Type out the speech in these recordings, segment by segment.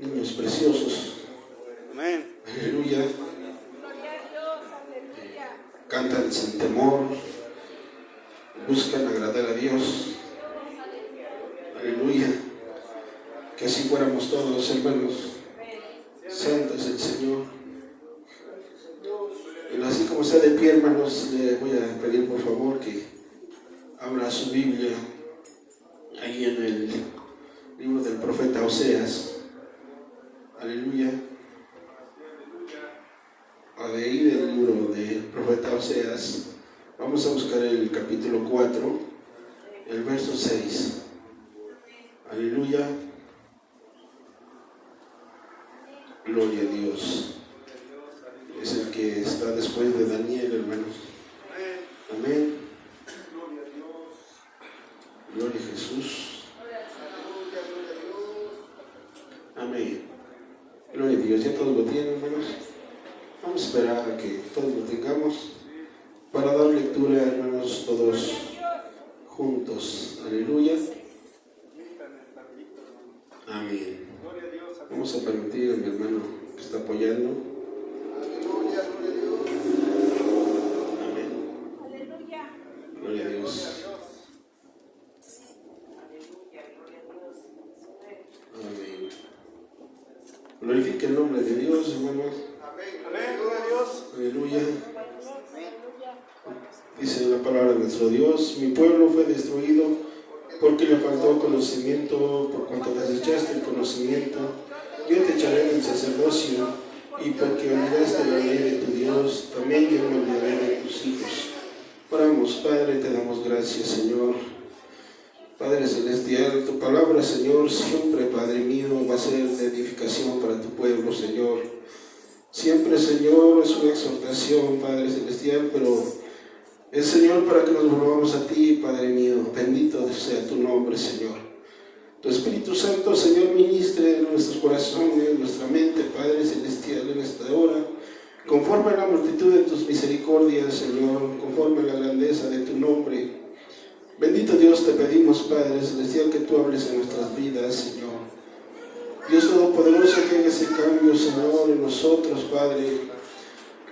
niños preciosos. Amén. Aleluya. Cantan sin temor, buscan agradar a Dios. Aleluya. Que así fuéramos todos, hermanos. Santo es el Señor. Y así como está de pie, hermanos, le voy a pedir por favor que abra su Biblia ahí en el libro del profeta Oseas. Aleluya. De ahí del libro del profeta Oseas vamos a buscar el capítulo 4, el verso 6. Aleluya. Gloria a Dios. Es el que está después de Daniel, hermanos. Amén. Gloria a Jesús. Amén. Gloria a Dios. Ya todos lo tienen, hermanos. Vamos a esperar a que todos lo tengamos para dar lectura, hermanos, todos juntos. Aleluya. Amén. Vamos a permitir a mi hermano que está apoyando. Amén. Gloria a Dios. Amén. Glorifique el nombre de Dios, hermanos. Amén. Gloria a Dios. Aleluya. Dice la palabra de nuestro Dios: mi pueblo fue destruido porque le faltó conocimiento, por cuanto desechaste el conocimiento. Yo te echaré del sacerdocio, y porque olvidaste la ley de tu Dios, también yo me olvidaré de tus hijos. Oramos. Padre, te damos gracias, Señor. Padre celestial, tu palabra, Señor, siempre, Padre mío, va a ser de edificación para tu pueblo, Señor. Siempre, Señor, es una exhortación, Padre celestial, pero es, Señor, para que nos volvamos a ti, Padre mío. Bendito sea tu nombre, Señor. Tu Espíritu Santo, Señor, ministre en nuestros corazones, nuestra mente, Padre celestial, en esta hora, conforme a la multitud de tus misericordias, Señor, conforme a la grandeza de tu nombre. Bendito Dios, te pedimos, Padre celestial, que tú hables en nuestras vidas, Señor. Dios Todopoderoso, que haga ese cambio, Señor, en nosotros, Padre,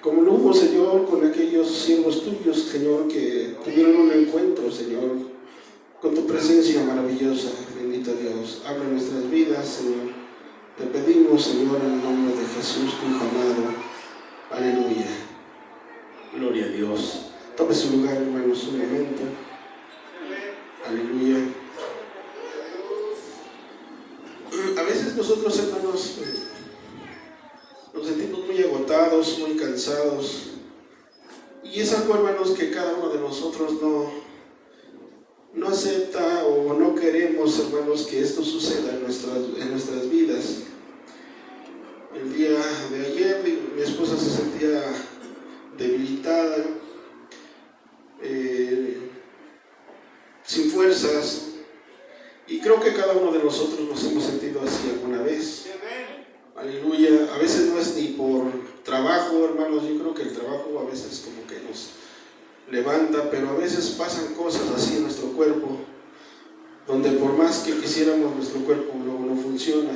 como lo hubo, Señor, con aquellos siervos tuyos, Señor, que tuvieron un encuentro, Señor, con tu presencia maravillosa. Bendito Dios, habla en nuestras vidas, Señor. Te pedimos, Señor, en el nombre de Jesús, tu Hijo amado. Aleluya. Gloria a Dios. Tome su lugar, hermanos, un momento. Aleluya. A veces nosotros, hermanos, nos sentimos muy agotados, muy cansados. Y es algo, hermanos, que cada uno de nosotros no acepta o no queremos, hermanos, que esto suceda en nuestras vidas. El día de ayer mi esposa se sentía debilitada, sin fuerzas, y creo que cada uno de nosotros nos hemos sentido así alguna vez. Aleluya. A veces no es ni por trabajo, hermanos. Yo creo que el trabajo a veces como que nos levanta, pero a veces pasan cosas así en nuestro cuerpo, donde por más que quisiéramos, nuestro cuerpo no funciona.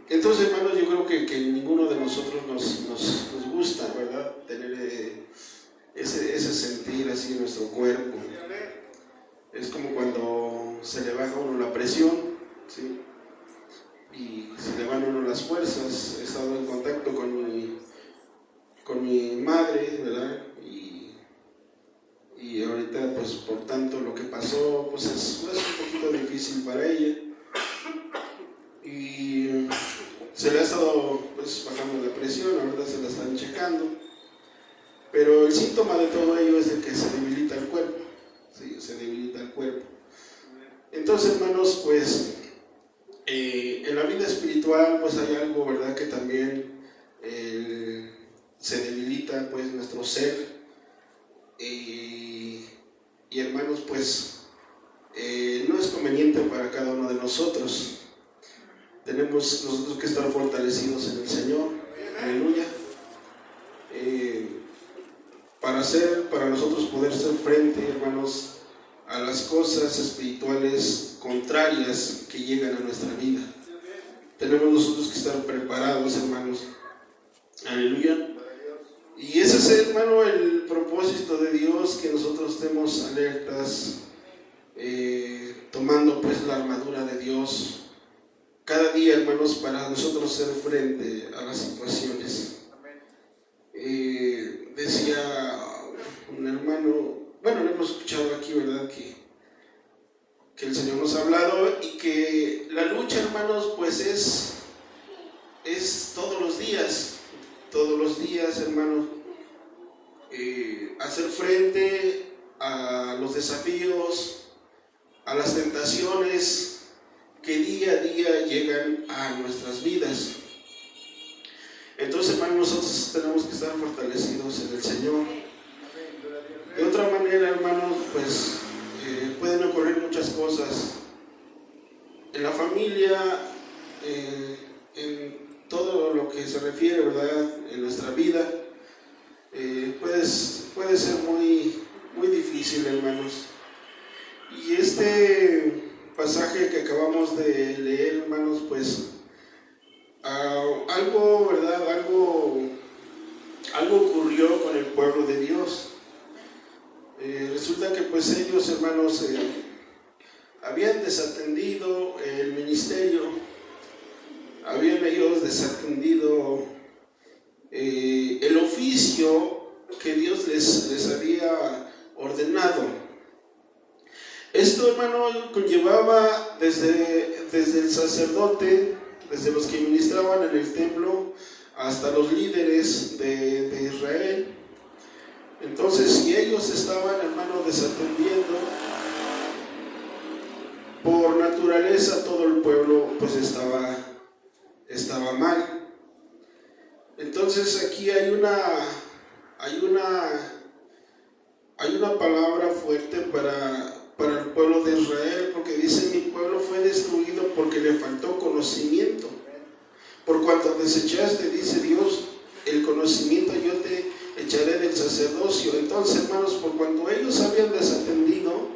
Entonces, hermanos, yo creo que ninguno de nosotros nos gusta, ¿verdad?, tener ese sentir así en nuestro cuerpo. Es como cuando se le baja a uno la presión, ¿sí?, y se le van a uno las fuerzas. He estado en contacto con mi madre, ¿verdad? Y ahorita, pues por tanto lo que pasó, pues es un poquito difícil para ella, y se le ha estado, pues, bajando la presión. Ahorita se la están checando, pero el síntoma de todo ello es de que se debilita el cuerpo, ¿sí? Se debilita el cuerpo. Entonces, hermanos, pues en la vida espiritual, pues hay algo, ¿verdad?, que también se debilita, pues, nuestro ser. Y hermanos, pues no es conveniente para cada uno de nosotros. Tenemos nosotros que estar fortalecidos en el Señor. Aleluya. Para nosotros poder hacer frente, hermanos, a las cosas espirituales contrarias que llegan a nuestra vida. Tenemos nosotros que estar preparados, hermanos. Aleluya. Y ese es, hermano, el propósito de Dios, que nosotros estemos alertas, tomando pues la armadura de Dios cada día, hermanos, para nosotros hacer frente a las situaciones. Decía un hermano, bueno, lo hemos escuchado aquí, ¿verdad? Que el Señor nos ha hablado, y que la lucha, hermanos, pues es todos los días, hermanos, hacer frente a los desafíos, a las tentaciones que día a día llegan a nuestras vidas. Entonces, hermanos, nosotros tenemos que estar fortalecidos en el Señor. De otra manera, hermanos, pues pueden ocurrir muchas cosas en la familia, en todo lo que se refiere, ¿verdad?, en nuestra vida. Puede ser muy, muy difícil, hermanos. Y este pasaje que acabamos de leer, hermanos, pues algo, ¿verdad?, algo ocurrió con el pueblo de Dios. Resulta que pues ellos, hermanos, habían desatendido el ministerio, habían ellos desatendido el oficio que Dios les había ordenado. Esto, hermano, conllevaba desde el sacerdote, desde los que ministraban en el templo, hasta los líderes de Israel. Entonces, si ellos estaban, hermano, desatendiendo, por naturaleza todo el pueblo pues estaba mal. Entonces aquí hay una palabra fuerte para el pueblo de Israel, porque dice: mi pueblo fue destruido porque le faltó conocimiento. Por cuanto desechaste, dice Dios, el conocimiento, yo te echaré del sacerdocio. Entonces, hermanos, por cuanto ellos habían desatendido,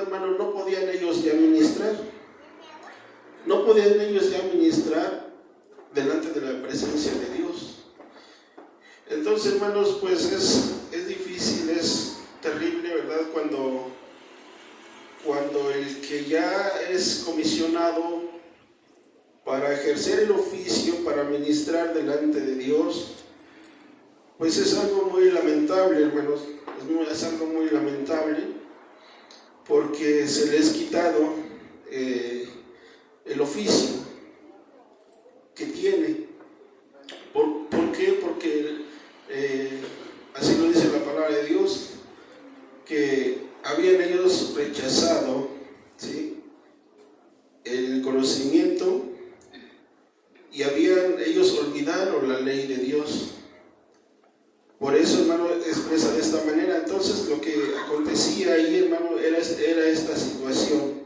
hermanos, no podían ellos ya ministrar. No podían ellos ya ministrar delante de la presencia de Dios. Entonces, hermanos, pues es difícil, es terrible, ¿verdad? Cuando el que ya es comisionado para ejercer el oficio, para ministrar delante de Dios, pues es algo muy lamentable, hermanos. Es algo muy lamentable, porque se les ha quitado el oficio que tiene. ¿Por qué? Porque así lo dice la palabra de Dios, que habían ellos rechazado, ¿sí?, el conocimiento, y ellos olvidaron la ley de Dios. Por eso, hermano, expresa de esta manera. Entonces, lo que acontecía ahí, hermano, era esta situación.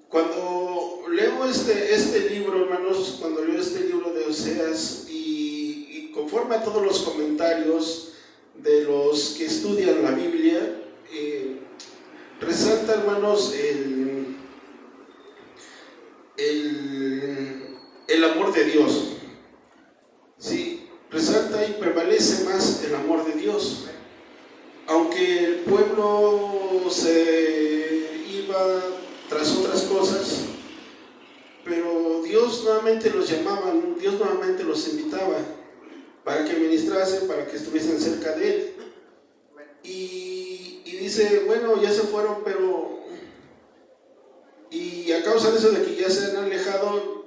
Cuando leo este libro, hermanos, cuando leo este libro de Oseas, y conforme a todos los comentarios de los que estudian la Biblia, resalta, hermanos, el amor de Dios. Sí, resalta y prevalece más el amor de Dios. Aunque el pueblo se iba tras otras cosas, pero Dios nuevamente los llamaba, Dios nuevamente los invitaba para que ministrasen, para que estuviesen cerca de Él. Y dice, bueno, ya se fueron, y a causa de eso, de que ya se han alejado,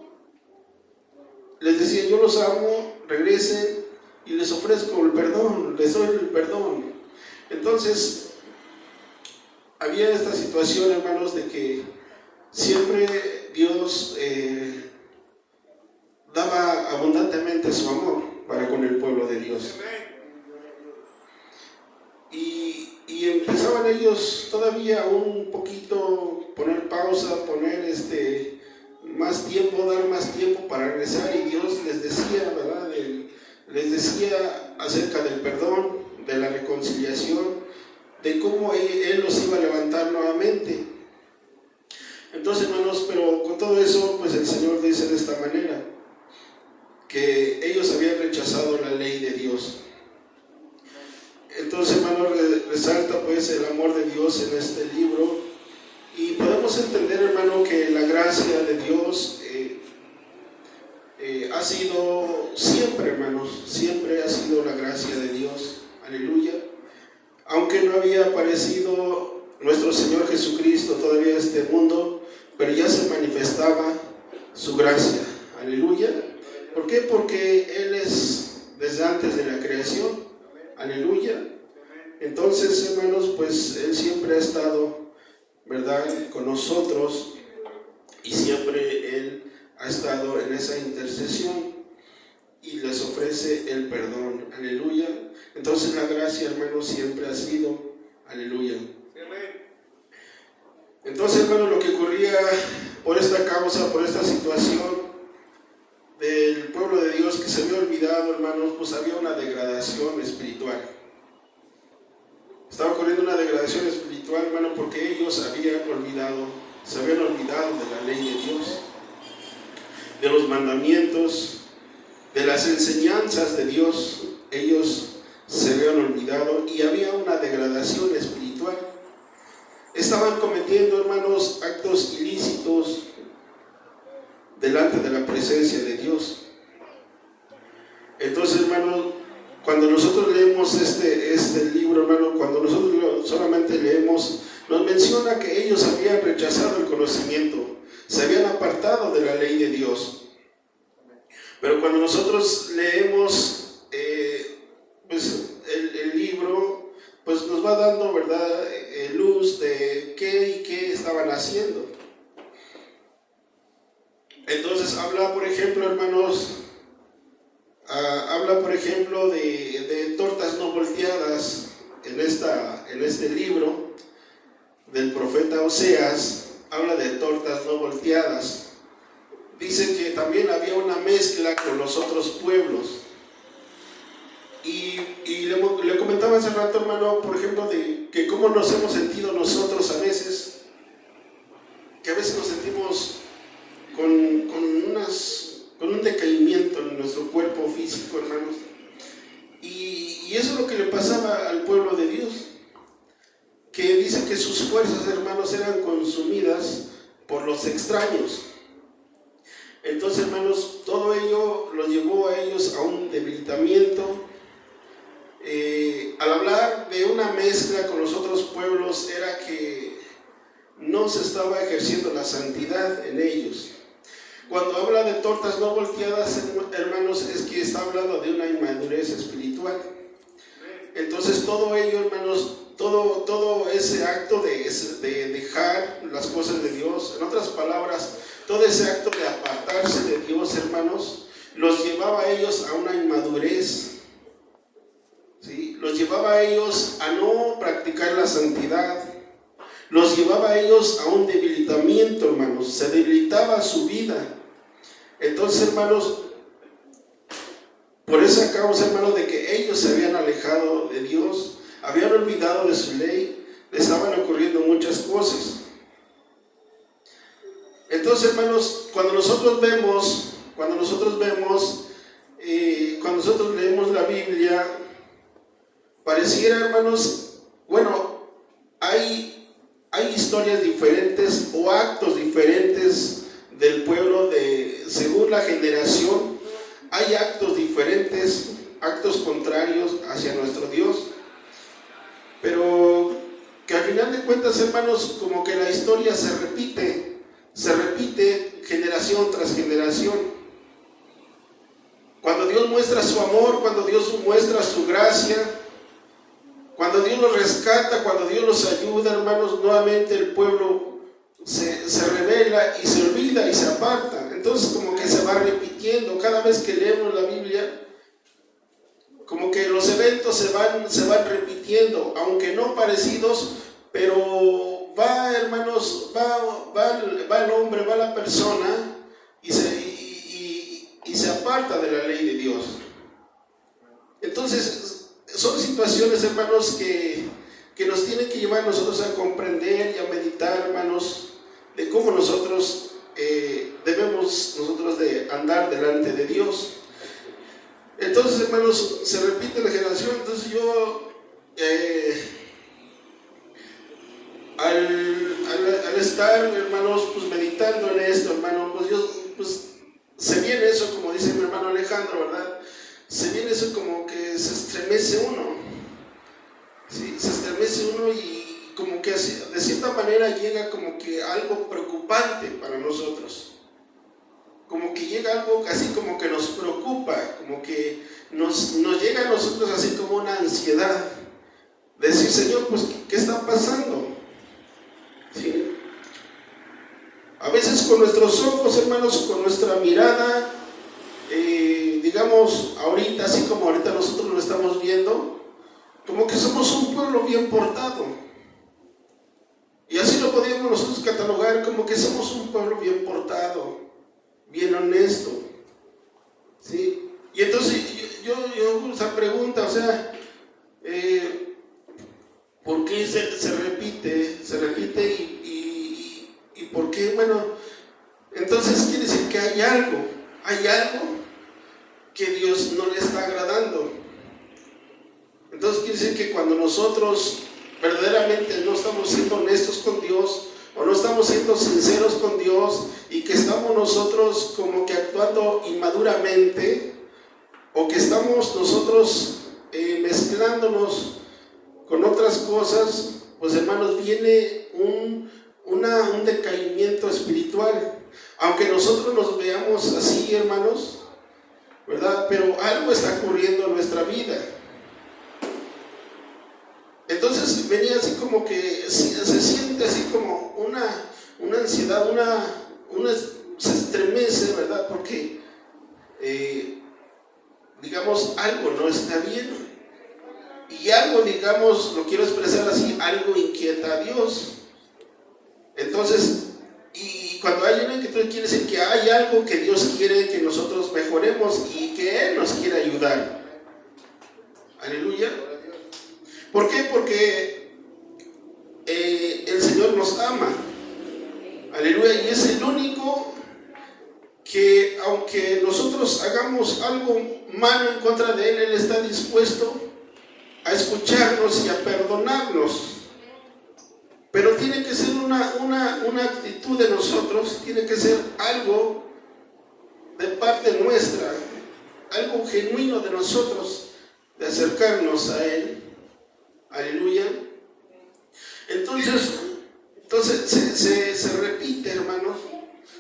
les decía: yo los amo, regresen y les ofrezco el perdón, les doy el perdón. Entonces, había esta situación, hermanos, de que siempre Dios daba abundantemente su amor para con el pueblo de Dios. Y empezaban ellos todavía un poquito poner pausa, poner más tiempo, dar más tiempo para regresar, y Dios les decía, ¿verdad? Les decía acerca del perdón, reconciliación, de cómo Él los iba a levantar nuevamente. Entonces, hermanos, pero con todo eso, pues el Señor dice de esta manera, que ellos habían rechazado la ley de Dios. Entonces, hermanos, resalta pues el amor de Dios en este libro, y podemos entender, hermano, que la gracia de Dios ha sido siempre, hermanos, siempre ha sido la gracia de Dios, aleluya. Aunque no había aparecido nuestro Señor Jesucristo todavía en este mundo, pero ya se manifestaba su gracia, aleluya. ¿Por qué? Porque Él es desde antes de la creación, aleluya. Entonces, hermanos, pues Él siempre ha estado, ¿verdad?, con nosotros, y siempre Él ha estado en esa intercesión y les ofrece el perdón, aleluya. Entonces la gracia, hermanos, siempre ha sido, aleluya. Entonces, hermanos, lo que ocurría por esta causa, por esta situación del pueblo de Dios que se había olvidado, hermanos, pues había una degradación espiritual. Estaba ocurriendo una degradación espiritual, hermano, porque ellos se habían olvidado de la ley de Dios, de los mandamientos, de las enseñanzas de Dios. Ellos se habían olvidado y había una degradación espiritual. Estaban cometiendo, hermanos, actos ilícitos delante de la presencia de Dios. Entonces, hermanos, cuando nosotros leemos este libro, hermano, cuando nosotros solamente leemos, nos menciona que ellos habían rechazado el conocimiento, se habían apartado de la ley de Dios. Pero cuando nosotros leemos pues el libro, pues nos va dando, ¿verdad?, luz de qué y qué estaban haciendo. Entonces habla, por ejemplo, hermanos, de tortas no volteadas en este libro del profeta Oseas. Habla de tortas no volteadas. Dice que también había una mezcla con los otros pueblos. Y le comentaba hace rato, hermano, por ejemplo, de que cómo nos hemos sentido nosotros a veces, que a veces nos sentimos con un decaimiento en nuestro cuerpo físico, hermanos. Y eso es lo que le pasaba al pueblo de Dios, que dice que sus fuerzas, hermanos, eran consumidas por los extraños. Entonces, hermanos, todo ello los llevó a ellos a un debilitamiento. Al hablar de una mezcla con los otros pueblos, era que no se estaba ejerciendo la santidad en ellos. Cuando habla de tortas no volteadas, hermanos, es que está hablando de una inmadurez espiritual. Entonces todo ello, hermanos, todo ese acto de dejar las cosas de Dios, en otras palabras, todo ese acto de apartarse de Dios, hermanos, los llevaba a ellos a una inmadurez, ¿sí? Los llevaba a ellos a no practicar la santidad, los llevaba a ellos a un debilitamiento, hermanos, se debilitaba su vida. Entonces, hermanos, por esa causa, hermanos, de que ellos se habían alejado de Dios, habían olvidado de su ley, les estaban ocurriendo muchas cosas. Entonces, hermanos, cuando nosotros leemos la Biblia, pareciera, hermanos, bueno, hay historias diferentes o actos diferentes del pueblo según la generación. Hay actos diferentes, actos contrarios hacia nuestro Dios, pero que al final de cuentas, hermanos, como que la historia se repite generación tras generación. Cuando Dios muestra su amor, cuando Dios muestra su gracia, cuando Dios los rescata, cuando Dios los ayuda, hermanos, nuevamente el pueblo se revela y se olvida y se aparta. Entonces como que se va repitiendo cada vez que leemos la Biblia, como que los eventos se van repitiendo, aunque no parecidos, pero va, hermanos, va el hombre, va la persona y se aparta de la ley de Dios. Entonces son situaciones, hermanos, que nos tienen que llevar a nosotros a comprender y a meditar, hermanos, de cómo nosotros debemos nosotros de andar delante de Dios. Entonces, hermanos, se repite la generación. Entonces yo al estar, hermanos, pues meditando en esto, hermano, pues se viene eso, como dice mi hermano Alejandro, ¿verdad? Se viene eso como que se estremece uno, ¿sí? Se estremece uno y como que así, de cierta manera llega como que algo preocupante para nosotros. Como que llega algo así como que nos preocupa, como que nos llega a nosotros así como una ansiedad. Decir, Señor, pues, ¿qué está pasando? ¿Sí? A veces con nuestros ojos, hermanos, con nuestra mirada, digamos, ahorita, así como ahorita nosotros lo estamos viendo, como que somos un pueblo bien portado. Y así lo podríamos nosotros catalogar como que somos un pueblo bien portado, bien honesto. ¿Sí? Y entonces yo esa pregunta, o sea, ¿por qué se repite? Se repite y ¿por qué? Bueno, entonces quiere decir que hay algo que Dios no le está agradando. Entonces quiere decir que cuando nosotros verdaderamente no estamos siendo honestos con Dios, o no estamos siendo sinceros con Dios, y que estamos nosotros como que actuando inmaduramente, o que estamos nosotros mezclándonos con otras cosas, pues hermanos, viene un decaimiento espiritual. Aunque nosotros nos veamos así, hermanos, ¿verdad? Pero algo está ocurriendo en nuestra vida. Entonces venía así como que se siente así como una ansiedad, se estremece, ¿verdad? Porque digamos, algo no está bien. Y algo, digamos, lo quiero expresar así, algo inquieta a Dios. Entonces, y cuando hay una inquietud, quiere decir que hay algo que Dios quiere que nosotros mejoremos y que Él nos quiere ayudar. Aleluya. ¿Por qué? Porque el Señor nos ama. Aleluya. Y es el único que, aunque nosotros hagamos algo malo en contra de Él, Él está dispuesto a escucharnos y a perdonarnos. Pero tiene que ser una actitud de nosotros, tiene que ser algo de parte nuestra, algo genuino de nosotros, de acercarnos a Él. Aleluya. Entonces se repite, hermanos,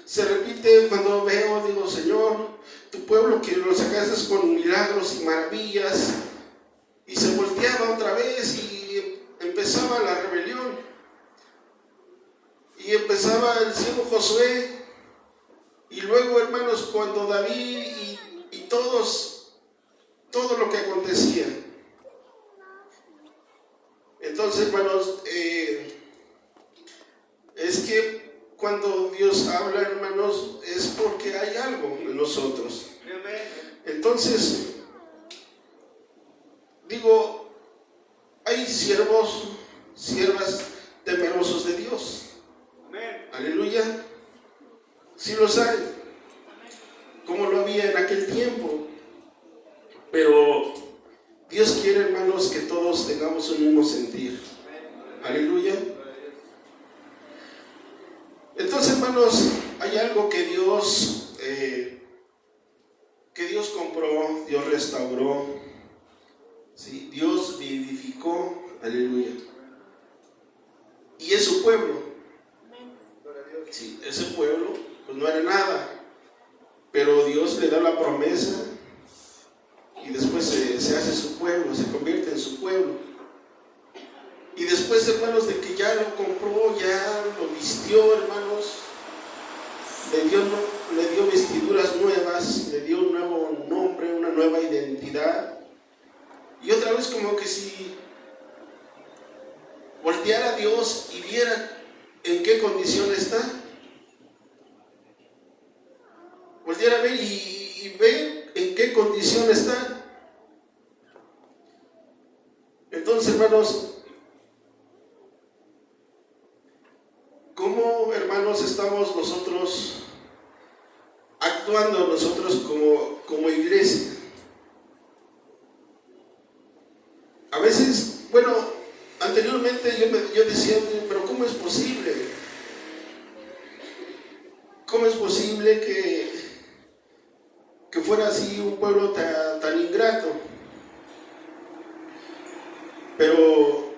se repite cuando veo, digo, Señor, tu pueblo que lo sacaste con milagros y maravillas, y se volteaba otra vez y empezaba la rebelión. Y empezaba el siervo Josué, y luego, hermanos, cuando David y todo lo que acontecía. Entonces, hermanos, es que cuando Dios habla, hermanos, es porque hay algo en nosotros. Entonces, digo, hay siervos, siervas temerosos de Dios. Aleluya. Sí los hay, como lo había en aquel tiempo. Pero Dios quiere, hermanos, que todos tengamos un mismo sentir. Aleluya. Entonces, hermanos, hay algo que Dios compró, Dios restauró, ¿sí? Dios vivificó. Aleluya. Y es su pueblo. Sí, ese pueblo pues no era nada, pero Dios le da la promesa y después se hace su pueblo, se convierte en su pueblo. Y después, hermanos, de que ya lo compró, ya lo vistió, hermanos, le dio vestiduras nuevas, le dio un nuevo nombre, una nueva identidad. Y otra vez como que si volteara a Dios y viera en qué condición está, volteara a ver y ver en qué condición está. Entonces, hermanos, ¿cómo, hermanos, estamos nosotros actuando nosotros como iglesia? A veces, bueno, anteriormente yo decía, pero ¿cómo es posible? ¿Cómo es posible que fuera así un pueblo tan ingrato? Pero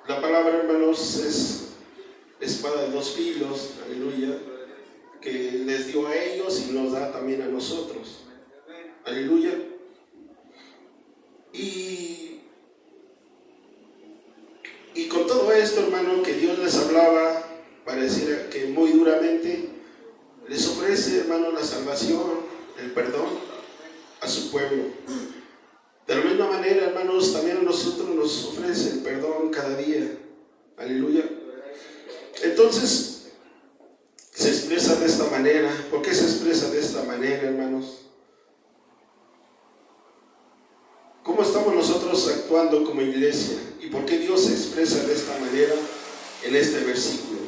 la palabra, hermanos, es espada de dos filos, aleluya, que les dio a ellos y nos da también a nosotros, aleluya. Y con todo esto, hermano, que Dios les hablaba, pareciera que muy duramente, les ofrece, hermano, la salvación, el perdón a su pueblo. De la misma manera, hermanos, también a nosotros nos ofrece el perdón cada día, aleluya. Entonces, se expresa de esta manera. ¿Por qué se expresa de esta manera, hermanos? ¿Cómo estamos nosotros actuando como iglesia? ¿Y por qué Dios se expresa de esta manera en este versículo?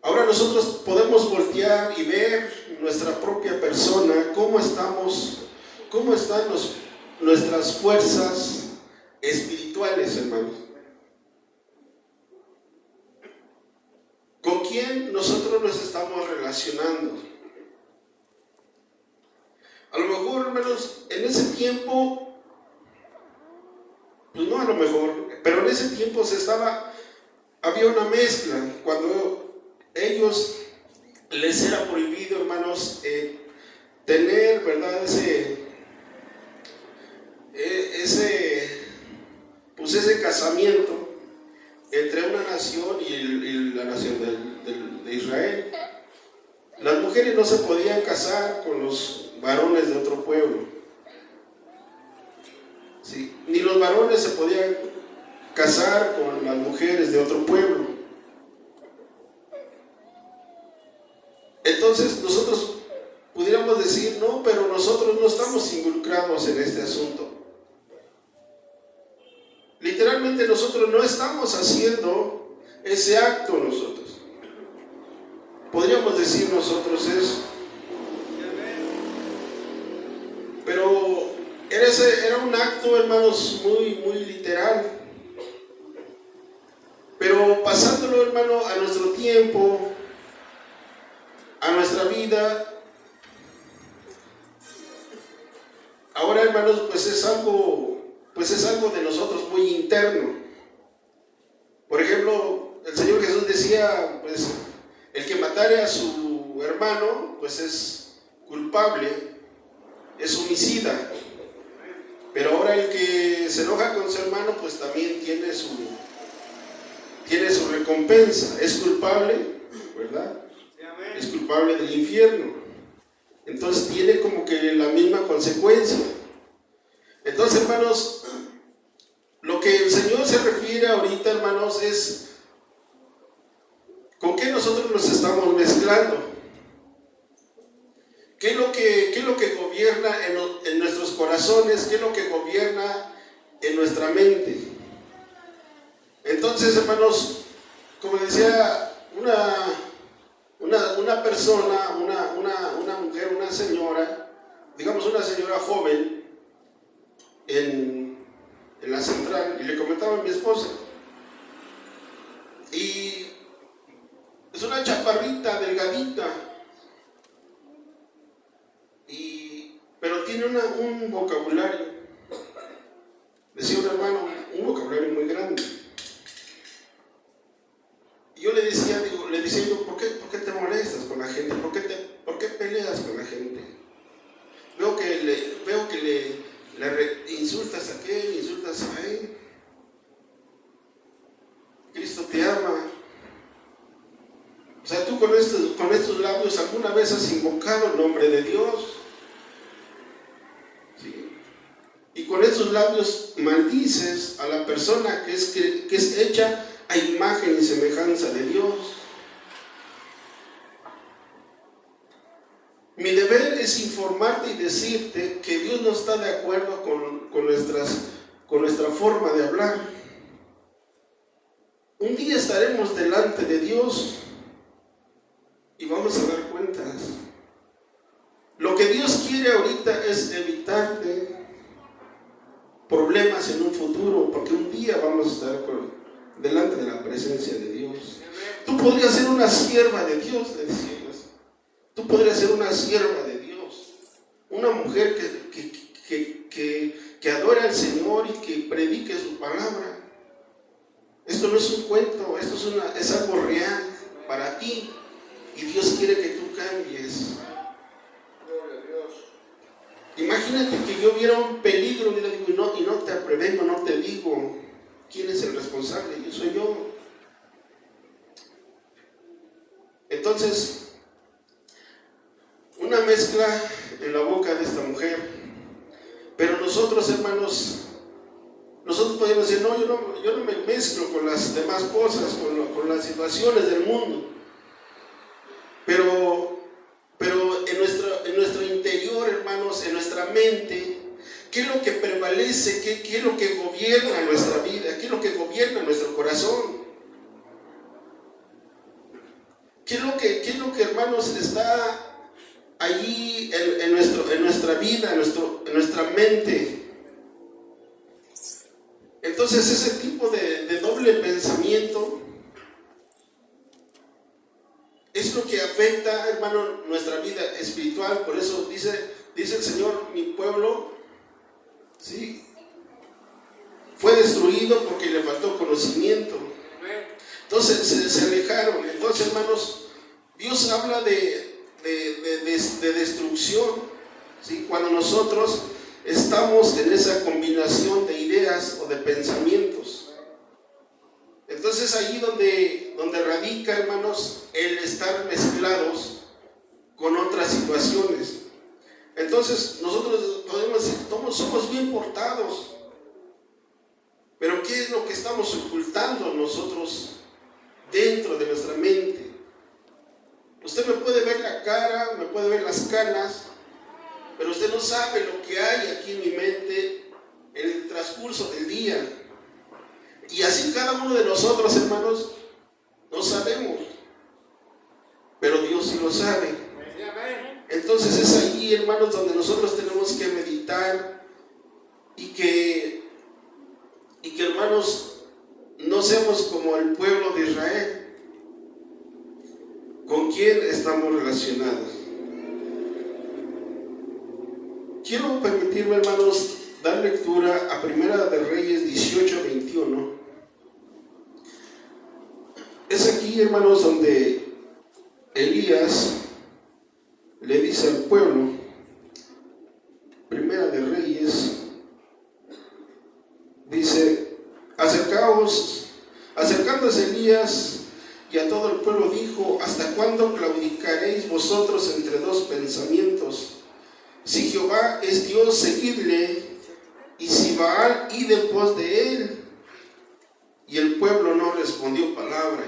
Ahora nosotros podemos voltear y ver nuestra propia persona, cómo están nuestras fuerzas espirituales, hermanos. ¿Con quién nosotros nos estamos relacionando? A lo mejor, hermanos, en ese tiempo, pues no a lo mejor, pero en ese tiempo había una mezcla. Cuando ellos les era prohibido, hermanos, tener, ¿verdad? Ese casamiento entre una nación y la nación de Israel. Las mujeres no se podían casar con los varones de otro pueblo. ¿Sí? Ni los varones se podían casar con las mujeres de otro pueblo. Entonces nosotros pudiéramos decir, no, pero nosotros no estamos involucrados en este asunto. Literalmente nosotros no estamos haciendo ese acto nosotros. Podríamos decir nosotros eso. Pero era un acto, hermanos, muy literal. Pero pasándolo, hermano, a nuestro tiempo, a nuestra vida, ahora, hermanos, pues es algo de nosotros muy interno. Por ejemplo, el Señor Jesús decía, pues, el que matare a su hermano, pues es culpable, es homicida. Pero ahora el que se enoja con su hermano, pues también tiene su recompensa. Es culpable, ¿verdad? Es culpable del infierno. Entonces tiene como que la misma consecuencia. Entonces, hermanos, lo que el Señor se refiere ahorita, hermanos, es con qué nosotros nos estamos mezclando. ¿Qué es lo que gobierna en nuestros corazones? ¿Qué es lo que gobierna en nuestra mente? Entonces, hermanos, como decía una persona, una mujer, una señora, digamos una señora joven, en la central, y le comentaba a mi esposa, y es una chaparrita, delgadita, pero tiene un vocabulario, decía un hermano, un vocabulario muy grande. Y yo le decía yo, ¿por qué te molestas con la gente? ¿Por qué peleas con la gente? Veo que le insultas a aquel, insultas a él. Cristo te ama. O sea, tú con estos labios alguna vez has invocado el nombre de Dios. ¿Sí? Y con estos labios maldices a la persona que es hecha a imagen y semejanza de Dios. Mi deber es informarte y decirte que Dios no está de acuerdo con nuestra forma de hablar. Un día estaremos delante de Dios y vamos a dar cuentas. Lo que Dios quiere ahorita es evitarte problemas en un futuro, porque un día vamos a estar delante de la presencia de Dios. Tú podrías ser una sierva de Dios, le decíamos. Tú podrías ser una sierva de Dios, una mujer que adore al Señor y que predique su palabra. Esto no es un cuento, esto es algo real para ti, y Dios quiere que tú cambies. Imagínate que yo viera un peligro y le digo, y no te prevengo, no te digo quién es el responsable, yo soy yo. Entonces, una mezcla en la boca de esta mujer. Pero nosotros, hermanos, nosotros podemos decir, no, yo no me mezclo con las demás cosas, con las situaciones del mundo. Pero en nuestro interior, hermanos, en nuestra mente, ¿qué es lo que prevalece? ¿Qué es lo que gobierna nuestra vida? ¿Qué es lo que gobierna nuestro corazón? ¿Qué es lo que, hermanos, está allí en nuestra vida, en nuestra mente? Entonces, ese tipo de doble pensamiento es lo que afecta, hermano, nuestra vida espiritual. Por eso dice el Señor, mi pueblo, ¿sí?, fue destruido porque le faltó conocimiento. Entonces se alejaron. Entonces, hermanos, Dios habla de destrucción, ¿sí?, cuando nosotros estamos en esa combinación de ideas o de pensamientos. Entonces ahí donde radica, hermanos, el estar mezclados con otras situaciones. Entonces nosotros podemos decir, somos bien portados, pero ¿qué es lo que estamos ocultando nosotros dentro de nuestra mente? Usted me puede ver la cara, me puede ver las canas, pero usted no sabe lo que hay aquí en mi mente en el transcurso del día. Y así cada uno de nosotros, hermanos, no sabemos, pero Dios sí lo sabe. Entonces es ahí, hermanos, donde nosotros tenemos que meditar y que hermanos, no seamos como el pueblo de Israel. ¿Con quién estamos relacionados? Quiero permitirme, hermanos, dar lectura a Primera de Reyes 18:21. Es aquí, hermanos, donde Elías le dice al pueblo, Primera de Reyes, dice, acercándose Elías y a todo el pueblo dijo, ¿hasta cuándo claudicaréis vosotros entre dos pensamientos? Si Jehová es Dios, seguidle, y si Baal, id en pos de él. Y el pueblo no respondió palabra.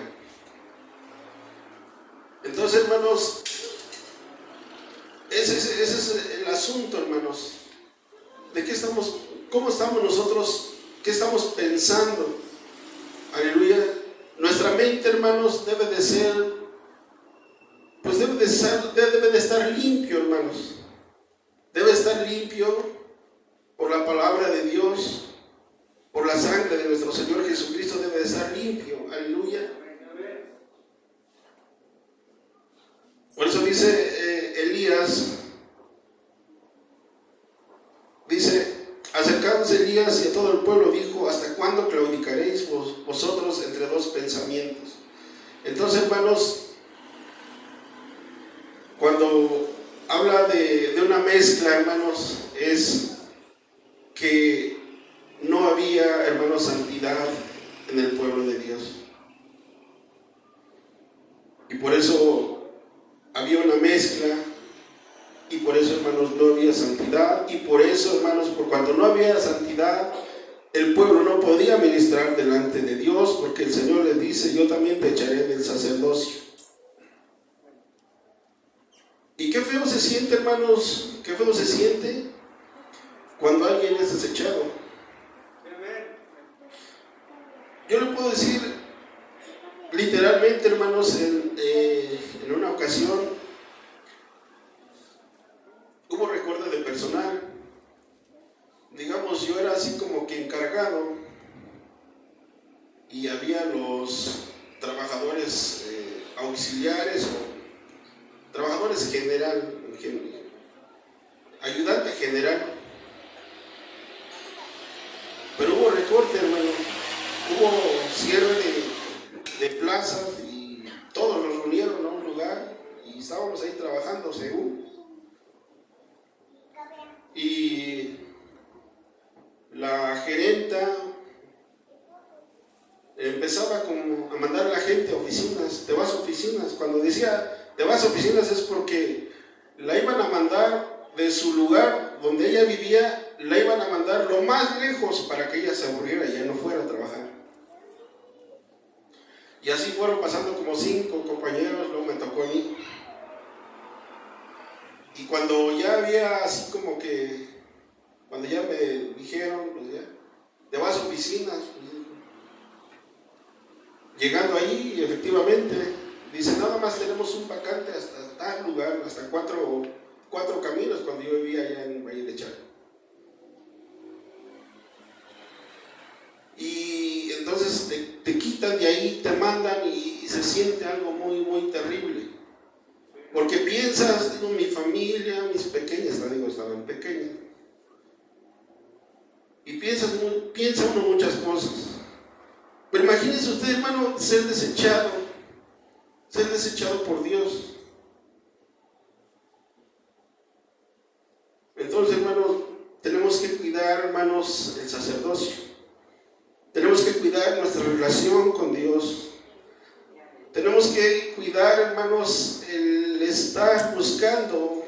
Entonces, hermanos, ese es el asunto, hermanos. ¿De qué estamos? ¿Cómo estamos nosotros? ¿Qué estamos pensando? Aleluya. Nuestra mente, hermanos, debe de estar limpio, hermanos. Debe estar limpio por la palabra de Dios, por la sangre de nuestro Señor Jesucristo, debe de estar limpio. Aleluya. Por eso dice Elías, acercándose Elías y a todo el pueblo dijo, ¿hasta cuándo claudicaréis vosotros entre dos pensamientos? Entonces, hermanos, cuando habla de una mezcla, hermanos, es que no había, hermanos, santidad en el pueblo de Dios. Y por eso había una mezcla, y por eso, hermanos, no había santidad, y por eso, hermanos, por cuanto no había santidad, el pueblo no podía ministrar delante de Dios, porque el Señor les dice, yo también te echaré del sacerdocio. Y qué feo se siente, hermanos, qué feo se siente cuando alguien es desechado. Yo le puedo decir literalmente, hermanos, en una ocasión hubo recorte de personal. Digamos, yo era así como que encargado y había los trabajadores auxiliares o trabajadores ayudante general. Pero hubo recorte, hermano. Hubo cierre de plazas y todos nos reunieron a un lugar y estábamos ahí trabajando según. Y la gerenta empezaba como a mandar a la gente a oficinas, te vas a oficinas. Cuando decía te vas a oficinas es porque la iban a mandar de su lugar donde ella vivía, la iban a mandar lo más lejos para que ella se aburriera y ya no fuera a trabajar. Y así fueron pasando como 5 compañeros, luego me tocó a mí. Y cuando ya había así como que, cuando ya me dijeron, pues ya, te vas a oficinas. Llegando ahí, efectivamente, dice, nada más tenemos un vacante hasta tal lugar, hasta cuatro caminos, cuando yo vivía allá en Valle de Chaco. Y entonces te quitan de ahí, te mandan y se siente algo muy, muy terrible. Porque piensas, digo, mi familia, mis pequeñas, estaban pequeñas. Y piensa uno muchas cosas. Pero imagínense usted, hermano, ser desechado por Dios. Entonces, hermanos, tenemos que cuidar, hermanos, el sacerdocio. Tenemos que cuidar nuestra relación con Dios. Tenemos que cuidar, hermanos, el estar buscando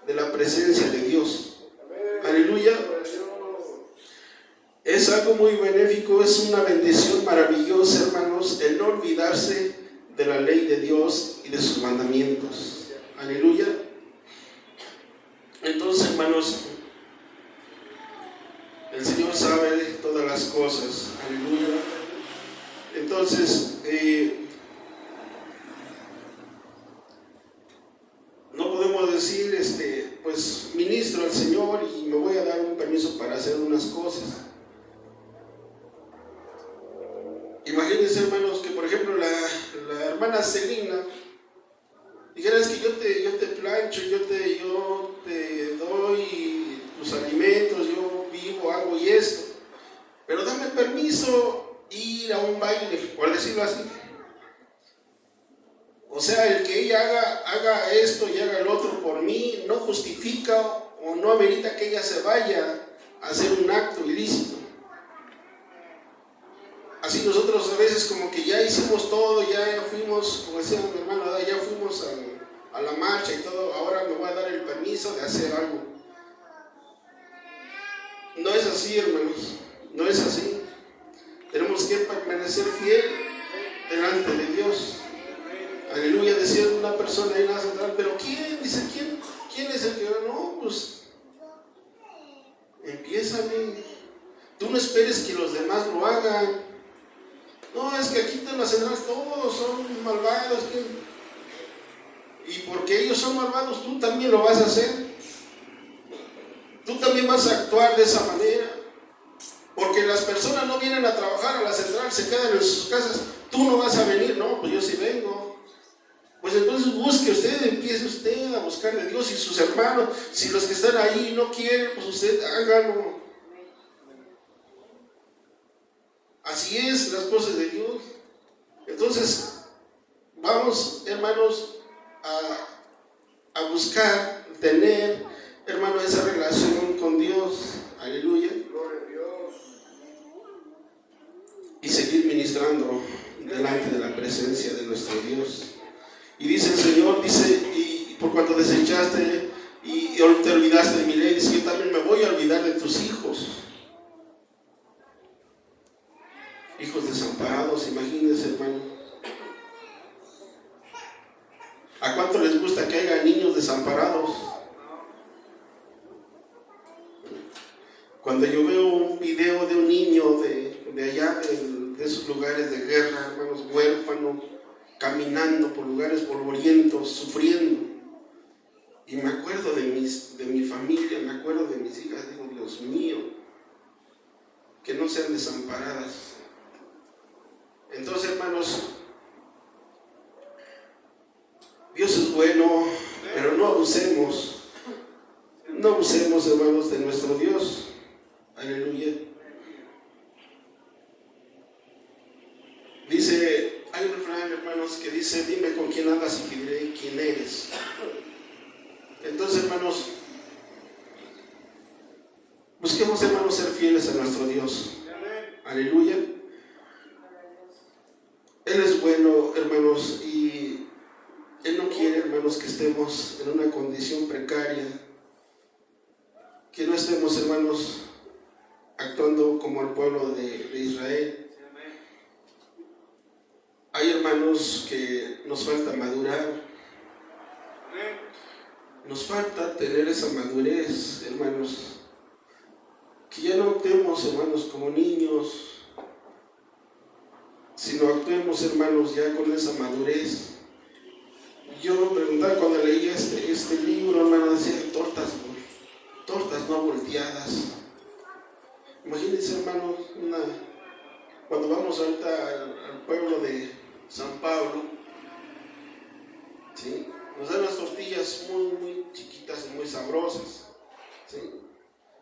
de la presencia de Dios. Aleluya. Es algo muy benéfico, es una bendición maravillosa, hermanos, el no olvidarse de la ley de Dios y de sus mandamientos. Aleluya. Entonces, hermanos, el Señor sabe todas las cosas. Aleluya. Entonces, no podemos decir, pues ministro al Señor y me voy a dar un permiso para hacer unas cosas. Imagínense, hermanos, que por ejemplo la hermana Celina dijera, es que yo te plancho, yo te doy tus alimentos, yo vivo, hago y esto, pero dame permiso ir a un baile, por decirlo así. O sea, el que ella haga esto y haga el otro por mí no justifica o no amerita que ella se vaya a hacer un acto ilícito. Así nosotros a veces como que ya hicimos todo, ya fuimos, como decía mi hermano, ya fuimos a la marcha y todo, ahora me voy a dar el permiso de hacer algo. No es así, hermanos, no es así. Tenemos que permanecer fiel delante de Dios. Aleluya, decía una persona ahí en la central, pero ¿quién? Dice, ¿quién es el que no? Pues empiézale. Tú no esperes que los demás lo hagan. No, es que aquí en la central todos son malvados. Y porque ellos son malvados, tú también lo vas a hacer. Tú también vas a actuar de esa manera. Porque las personas no vienen a trabajar a la central, se quedan en sus casas. Tú no vas a venir, no, pues yo sí vengo. Pues entonces busque usted, empiece usted a buscar de Dios y sus hermanos. Si los que están ahí no quieren, pues usted hágalo. Así es las cosas de Dios. Entonces, vamos, hermanos, a buscar, tener, hermano, esa relación con Dios. Aleluya. Gloria a Dios. Y seguir ministrando delante de la presencia de nuestro Dios. Y dice el Señor, y por cuanto desechaste y te olvidaste de mi ley, dice, yo también me voy a olvidar de tus hijos. Hijos desamparados, imagínense, hermano. ¿A cuánto les gusta que haya niños desamparados? Cuando yo veo un video de un niño de allá, de esos lugares de guerra, hermanos, huérfanos, caminando por lugares polvorientos, sufriendo, y me acuerdo de mi familia, me acuerdo de mis hijas, digo, Dios mío, que no sean desamparadas. Entonces, hermanos, Dios es bueno, pero no abusemos, hermanos, de nuestro Dios. Aleluya. Dice, hay un refrán, hermanos, que dice: dime con quién andas y te diré quién eres. Entonces, hermanos, busquemos, hermanos, ser fieles a nuestro Dios. Aleluya. Él es bueno, hermanos, y Él no quiere, hermanos, que estemos en una condición precaria, que no estemos, hermanos, actuando como el pueblo de Israel. Hay, hermanos, que nos falta madurar, nos falta tener esa madurez, hermanos, que ya no actuemos, hermanos, como niños, sino actuemos, hermanos, ya con esa madurez. Yo me preguntaba cuando leía este libro, hermano, decía tortas no volteadas. Imagínense, hermanos, cuando vamos ahorita al pueblo de San Pablo, ¿sí? Nos dan unas tortillas muy, muy chiquitas y muy sabrosas, ¿sí?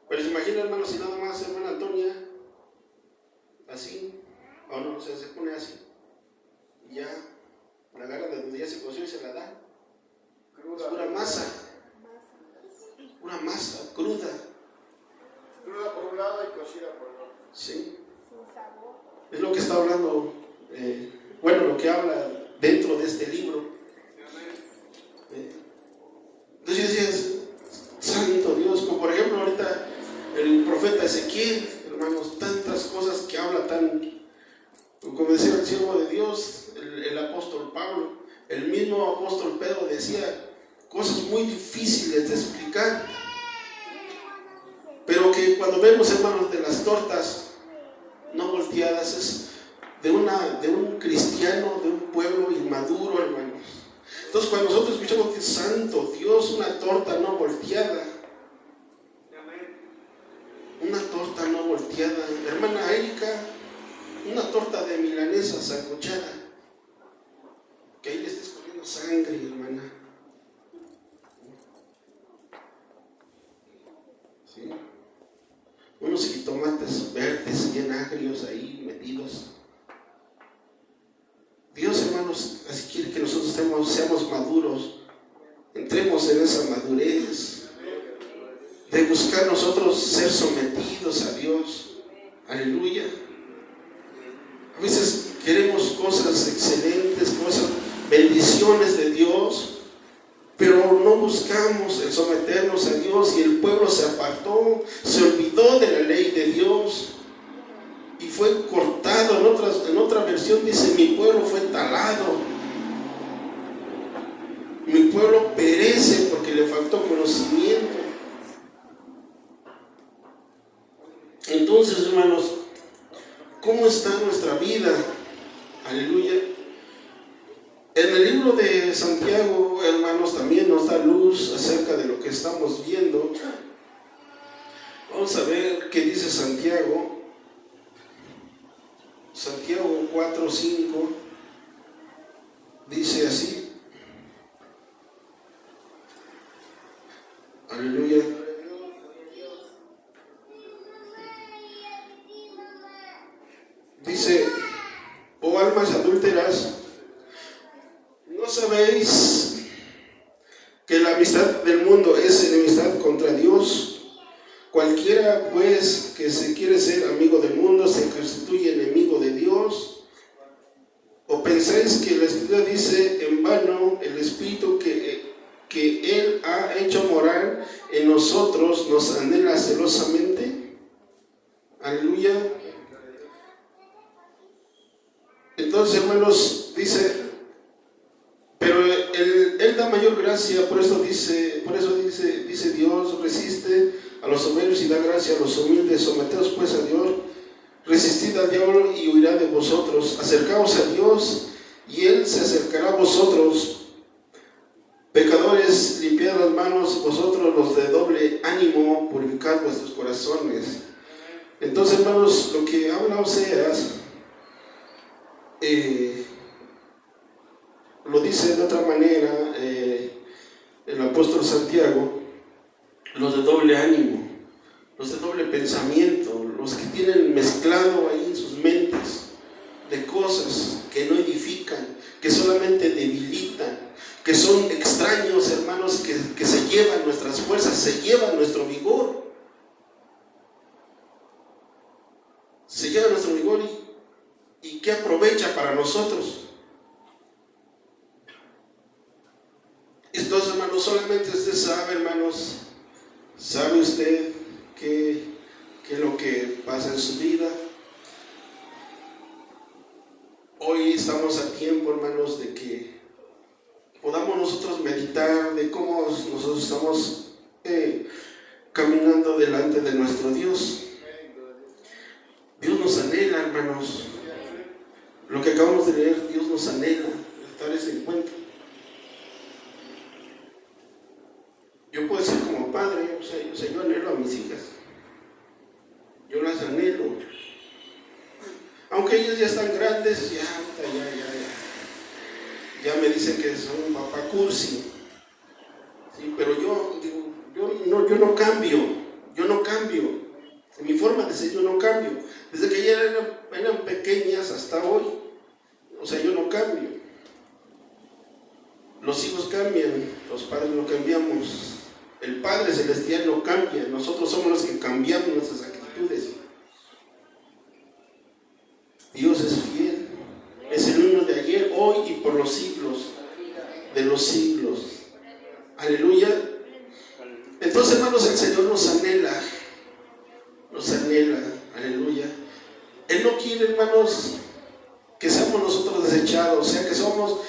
Pero se imagina, hermanos, si nada más, hermana Antonia, así, o no, o sea, se pone así, y ya la agarra de donde ya se coció y se la da. Es pura masa cruda. Cruda por un lado y cocida por el otro. Sí. Es lo que está hablando, lo que habla dentro de este libro. Entonces yo decía, santo Dios, como por ejemplo ahorita el profeta Ezequiel, hermanos, tantas cosas que habla como decía el siervo de Dios, el apóstol Pablo, el mismo apóstol Pedro decía cosas muy difíciles de explicar, pero que cuando vemos, hermanos, de las tortas no volteadas, es de un cristiano, de un pueblo inmaduro, hermanos. Entonces cuando nosotros escuchamos que santo Dios, una torta no volteada, hermana Erika, una torta de milanesa sancochada, que ahí le estés corriendo sangre, hermana. ¿Sí? Unos jitomates verdes bien agrios ahí metidos. Dios, hermanos, así quiere que nosotros seamos maduros, entremos en esa madurez de buscar nosotros ser sometidos a Dios. Aleluya. A veces queremos cosas excelentes, bendiciones de Dios, pero no buscamos el someternos a Dios, y el pueblo se apartó, se olvidó de la ley de Dios y fue cortado. En otra versión dice: mi pueblo fue talado, mi pueblo perece porque le faltó conocimiento. Entonces, hermanos, ¿cómo está nuestra vida? Aleluya. En el libro de Santiago, hermanos, también nos da luz acerca de lo que estamos viendo. Vamos a ver qué dice Santiago. Santiago 4:5 dice así. Aleluya. Dice: oh almas adúlteras, ¿no sabéis que la amistad del mundo es enemistad contra Dios? Cualquiera pues que se quiere ser amigo del mundo se constituye enemigo de Dios. ¿O pensáis que la Escritura dice en vano: el Espíritu que Él ha hecho morar en nosotros nos anhela celosamente? Aleluya. Entonces, hermanos, dice: pero Él da mayor gracia. Por eso dice Dios: resiste a a los soberbios y da gracia a los humildes. Someteos pues a Dios, resistid al diablo y huirá de vosotros. Acercaos a Dios y Él se acercará a vosotros. Pecadores, limpiad las manos, vosotros los de doble ánimo, purificad vuestros corazones. Entonces, hermanos, lo que habla Oseas, lo dice de otra manera el apóstol Santiago: los de doble ánimo, los de doble pensamiento, los que tienen mezclado ahí en sus mentes de cosas que no edifican, que solamente debilitan, que son extraños, hermanos, que se llevan nuestras fuerzas, se llevan nuestro vigor. Se lleva nuestro vigor y ¿qué aprovecha para nosotros? Entonces, hermanos, solamente usted sabe, hermanos, sabe usted qué es lo que pasa en su vida. Hoy estamos a tiempo, hermanos, de que podamos nosotros meditar de cómo nosotros estamos caminando delante de nuestro Dios. Dios nos anhela, hermanos. Lo que acabamos de leer, Dios nos anhela estar ese encuentro. Yo puedo decir como padre, o sea, yo anhelo a mis hijas. Yo las anhelo. Aunque ellas ya están grandes, ya me dicen que son un papá cursi. Sí, pero yo no cambio. En mi forma de ser yo no cambio. Desde que ya eran pequeñas hasta hoy, o sea, yo no cambio. Los hijos cambian, los padres no cambiamos. El Padre Celestial no cambia, nosotros somos los que cambiamos nuestras actitudes. Dios es fiel, es el mismo de ayer, hoy y por los siglos de los siglos. Aleluya. Entonces, hermanos, el Señor nos anhela, aleluya. Él no quiere, hermanos, que seamos nosotros desechados, o sea, que seamos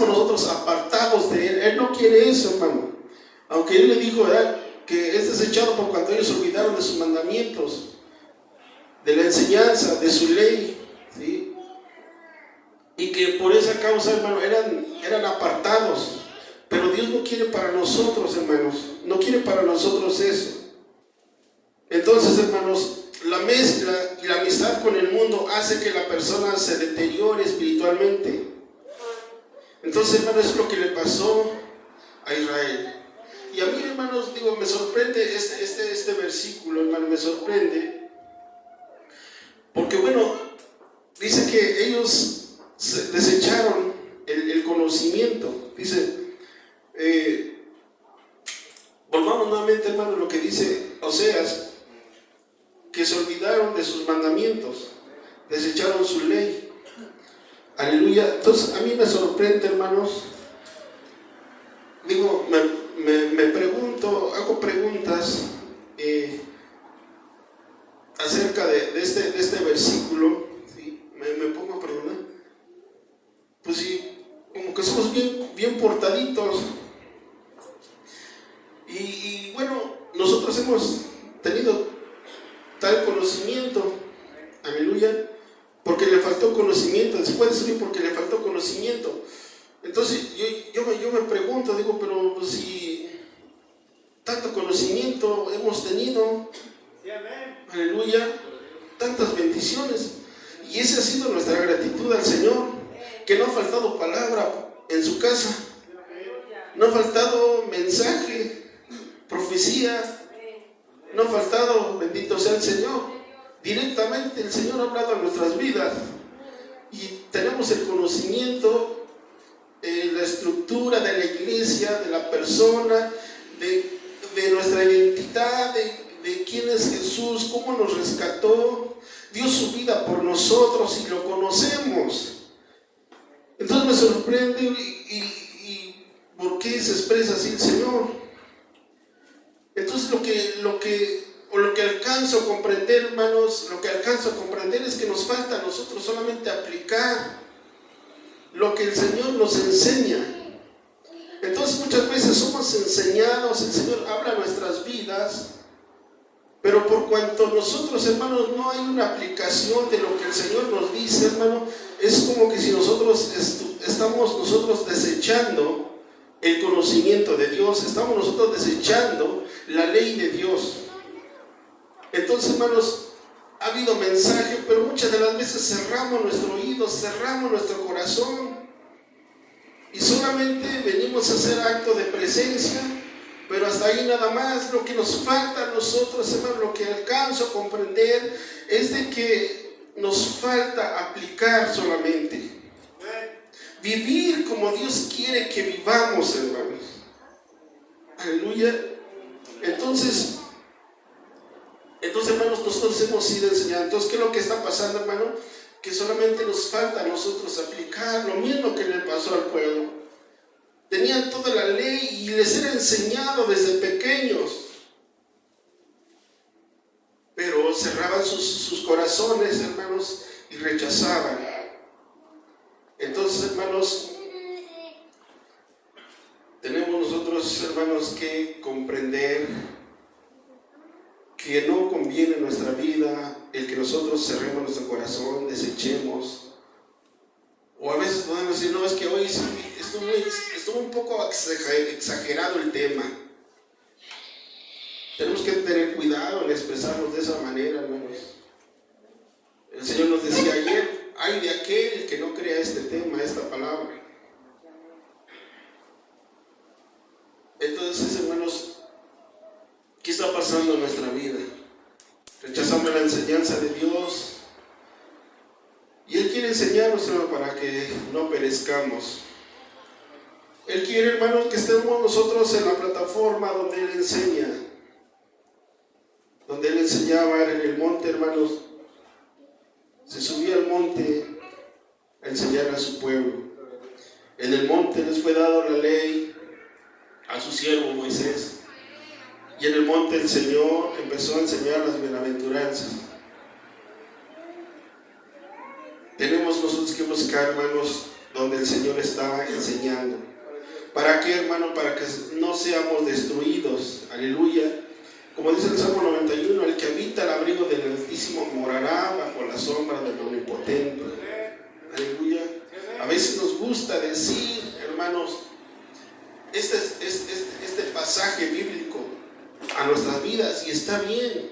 nosotros apartados de Él. Él no quiere eso, hermano. Aunque Él le dijo, ¿verdad?, que es desechado por cuando ellos olvidaron de sus mandamientos, de la enseñanza, de su ley, ¿sí? Y que por esa causa, hermano, eran apartados. Pero Dios no quiere para nosotros, hermanos, no quiere para nosotros eso. Entonces, hermanos, la mezcla y la amistad con el mundo hace que la persona se deteriore espiritualmente. Entonces, hermanos, es lo que le pasó a Israel. Y a mí, hermanos, me sorprende este versículo, hermano, me sorprende. Porque, bueno, dice que ellos desecharon el conocimiento. Dice, volvamos nuevamente, hermano, lo que dice Oseas, que se olvidaron de sus mandamientos, desecharon su ley. Aleluya. Entonces, a mí me sorprende, hermanos. Me pregunto, hago preguntas acerca de este versículo, ¿sí? Me pongo a preguntar, pues sí, como que somos bien portaditos. Y bueno, nosotros hemos tenido tal conocimiento, aleluya, porque le faltó conocimiento. Se fue destruido porque le faltó conocimiento. Entonces yo me pregunto, pero pues, si tanto conocimiento hemos tenido, aleluya, tantas bendiciones, y esa ha sido nuestra gratitud al Señor, que no ha faltado palabra en su casa, no ha faltado mensaje, profecía, no ha faltado, bendito sea el Señor. Directamente el Señor ha hablado a nuestras vidas y tenemos el conocimiento, la estructura de la iglesia, de la persona, de nuestra identidad, de quién es Jesús, cómo nos rescató, dio su vida por nosotros y lo conocemos. Entonces me sorprende y ¿por qué se expresa así el Señor? Entonces lo que alcanzo a comprender, hermanos, es que nos falta a nosotros solamente aplicar lo que el Señor nos enseña. Entonces muchas veces somos enseñados, el Señor habla a nuestras vidas, Pero por cuanto nosotros, hermanos, no hay una aplicación de lo que el Señor nos dice, hermano, es como que si nosotros estamos nosotros desechando el conocimiento de Dios, estamos nosotros desechando la ley de Dios. Entonces, hermanos, ha habido mensaje, pero muchas de las veces cerramos nuestro oído, cerramos nuestro corazón y solamente venimos a hacer acto de presencia, pero hasta ahí nada más. Lo que nos falta a nosotros, hermanos, lo que alcanzo a comprender es de que nos falta aplicar solamente, vivir como Dios quiere que vivamos, hermanos. Aleluya. Entonces, hermanos, nosotros hemos sido enseñados. Entonces, ¿qué es lo que está pasando, hermano? Que solamente nos falta a nosotros aplicar lo mismo que le pasó al pueblo. Tenían toda la ley y les era enseñado desde pequeños, pero cerraban sus corazones, hermanos, y rechazaban. Entonces, hermanos, tenemos nosotros, hermanos, que comprender que no conviene en nuestra vida el que nosotros cerremos nuestro corazón, desechemos. O a veces podemos decir, no, es que hoy estuvo un poco exagerado el tema. Tenemos que tener cuidado en expresarnos de esa manera, hermanos. El Señor nos decía ayer, ay de aquel que no crea este tema, esta palabra. Entonces, hermanos, ¿qué está pasando en nuestra vida? Rechazamos la enseñanza de Dios. Y Él quiere enseñarnos, hermano, para que no perezcamos. Él quiere, hermanos, que estemos nosotros en la plataforma donde Él enseña. Donde Él enseñaba en el monte, hermanos. Se subía al monte a enseñar a su pueblo. En el monte les fue dado la ley a su siervo Moisés. Y en el monte el Señor empezó a enseñar las bienaventuranzas. Tenemos nosotros que buscar, hermanos, donde el Señor estaba enseñando. ¿Para qué, hermano? Para que no seamos destruidos. Aleluya. Como dice el Salmo 91, el que habita el abrigo del Altísimo morará bajo la sombra del Omnipotente. Aleluya. A veces nos gusta decir, hermanos, este pasaje bíblico a nuestras vidas, y está bien.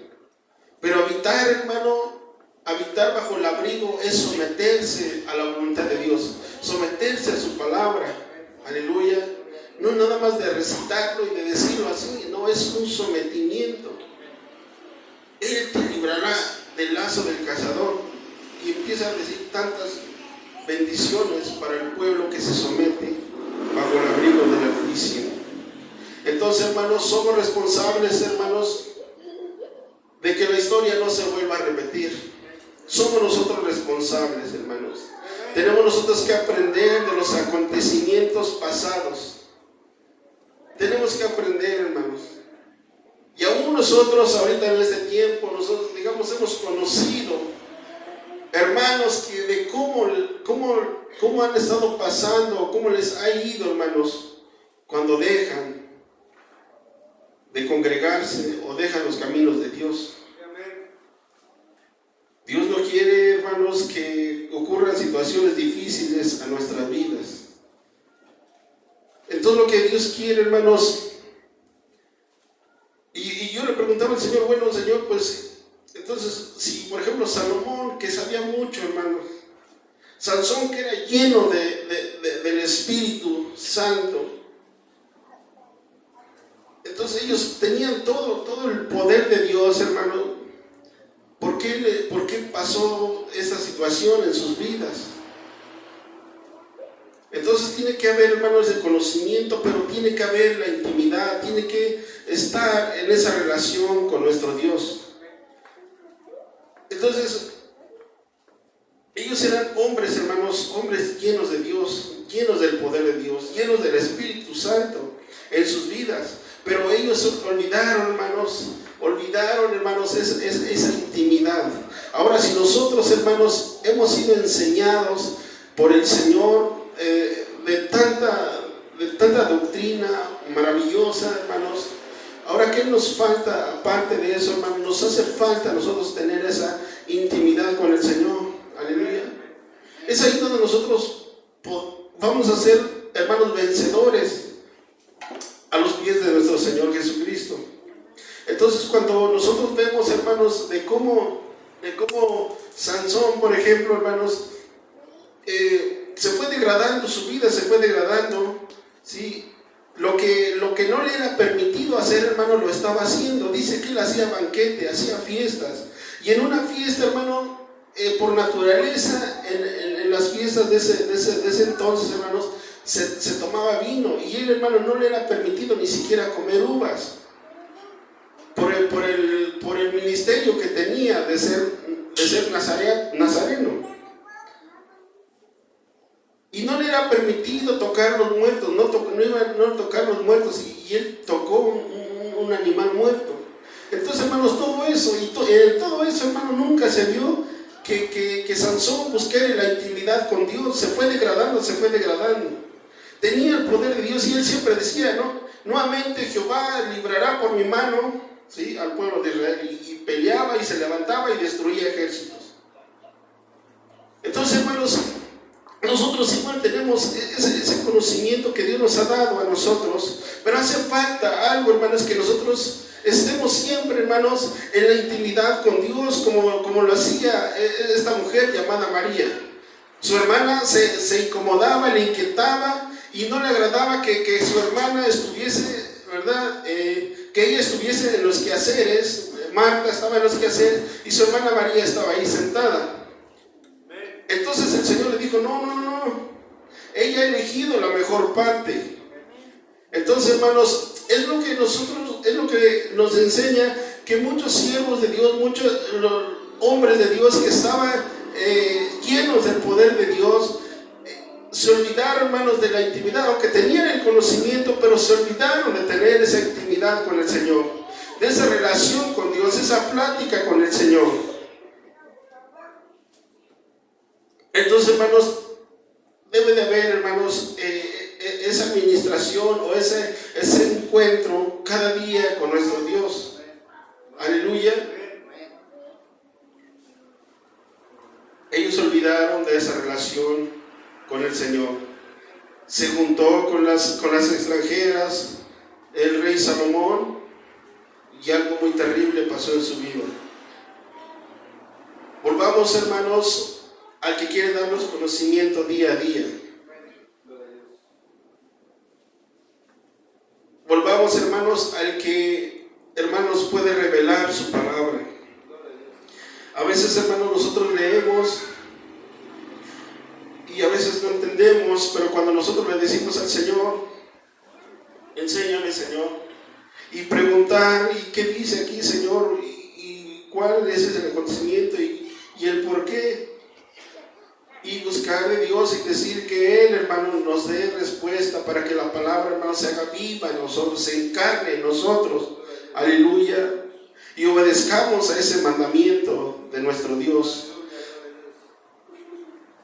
Pero habitar, hermano, habitar bajo el abrigo es someterse a la voluntad de Dios, someterse a su palabra. Aleluya. No nada más de recitarlo y de decirlo así, no, es un sometimiento. Él te librará del lazo del cazador. Y empieza a decir tantas bendiciones para el pueblo que se somete bajo el abrigo del Altísimo. Entonces, hermanos, somos responsables, hermanos, de que la historia no se vuelva a repetir. Somos nosotros responsables, hermanos. Tenemos nosotros que aprender de los acontecimientos pasados. Tenemos que aprender, hermanos. Y aún nosotros ahorita en este tiempo, nosotros, digamos, hemos conocido hermanos que de cómo han estado pasando, cómo les ha ido, hermanos, cuando dejan de congregarse o dejan los caminos de Dios. Dios no quiere, hermanos, que ocurran situaciones difíciles a nuestras vidas. Entonces lo que Dios quiere, hermanos, y yo le preguntaba al Señor, bueno, Señor, pues, entonces, si por ejemplo Salomón, que sabía mucho, hermanos, Sansón, que era lleno del Espíritu Santo, entonces ellos tenían todo el poder de Dios, hermano, ¿por qué pasó esta situación en sus vidas? Entonces tiene que haber, hermanos, el conocimiento, pero tiene que haber la intimidad, tiene que estar en esa relación con nuestro Dios. Entonces, ellos eran hombres, hermanos, hombres llenos de Dios, llenos del poder de Dios, llenos del Espíritu Santo en sus vidas. Pero ellos olvidaron, hermanos, esa intimidad. Ahora, si nosotros, hermanos, hemos sido enseñados por el Señor de tanta doctrina maravillosa, hermanos, Ahora, ¿qué nos falta aparte de eso, hermano? Nos hace falta a nosotros tener esa intimidad con el Señor. Aleluya. Es ahí donde nosotros vamos a ser, hermanos, vencedores a los pies de nuestro Señor Jesucristo. Entonces, cuando nosotros vemos, hermanos, de cómo Sansón, por ejemplo, hermanos, se fue degradando, su vida se fue degradando, ¿sí? Lo que no le era permitido hacer, hermano, lo estaba haciendo. Dice que él hacía banquete, hacía fiestas. Y en una fiesta, hermano, por naturaleza, en las fiestas de ese entonces, hermanos, se tomaba vino. Y él, hermano, no le era permitido ni siquiera comer uvas. Por el ministerio que tenía de ser nazareno. Y no le era permitido tocar los muertos, no iba a tocar los muertos, y él tocó un animal muerto. Entonces, hermanos, todo eso, todo eso, hermano, nunca se vio que Sansón buscara la intimidad con Dios. Se fue degradando. Tenía el poder de Dios y él siempre decía, ¿no? Nuevamente Jehová librará por mi mano, ¿sí?, al pueblo de Israel, y peleaba y se levantaba y destruía ejércitos. Entonces, hermanos, nosotros igual tenemos ese conocimiento que Dios nos ha dado a nosotros, pero hace falta algo, hermanos, que nosotros estemos siempre, hermanos, en la intimidad con Dios, como lo hacía esta mujer llamada María. Su hermana se incomodaba, le inquietaba y no le agradaba que su hermana estuviese, ¿verdad? Que ella estuviese en los quehaceres. Marta estaba en los quehaceres y su hermana María estaba ahí sentada. Entonces el Señor le dijo, no, ella ha elegido la mejor parte. Entonces, hermanos, es lo que nos enseña que muchos siervos de Dios, muchos hombres de Dios que estaban llenos del poder de Dios, se olvidaron, hermanos, de la intimidad, aunque tenían el conocimiento, pero se olvidaron de tener esa intimidad con el Señor, de esa relación con Dios, esa plática con el Señor. Entonces, hermanos, debe de haber, hermanos, esa administración o ese encuentro cada día con nuestro Dios. Aleluya. Ellos olvidaron de esa relación con el Señor. Se juntó con las extranjeras el rey Salomón y algo muy terrible pasó en su vida. Volvamos, hermanos, al que quiere darnos conocimiento día a día. Volvamos, hermanos, al que, hermanos, puede revelar su palabra. A veces, hermanos, nosotros leemos y a veces no entendemos, pero cuando nosotros le decimos al Señor, enséñame, Señor, y preguntar, ¿y qué dice aquí, Señor? ¿Y cuál es el acontecimiento? ¿Y el por qué? Y buscar de Dios y decir que Él, hermano, nos dé respuesta para que la palabra, hermano, se haga viva en nosotros, se encarne en nosotros. Aleluya. Y obedezcamos a ese mandamiento de nuestro Dios.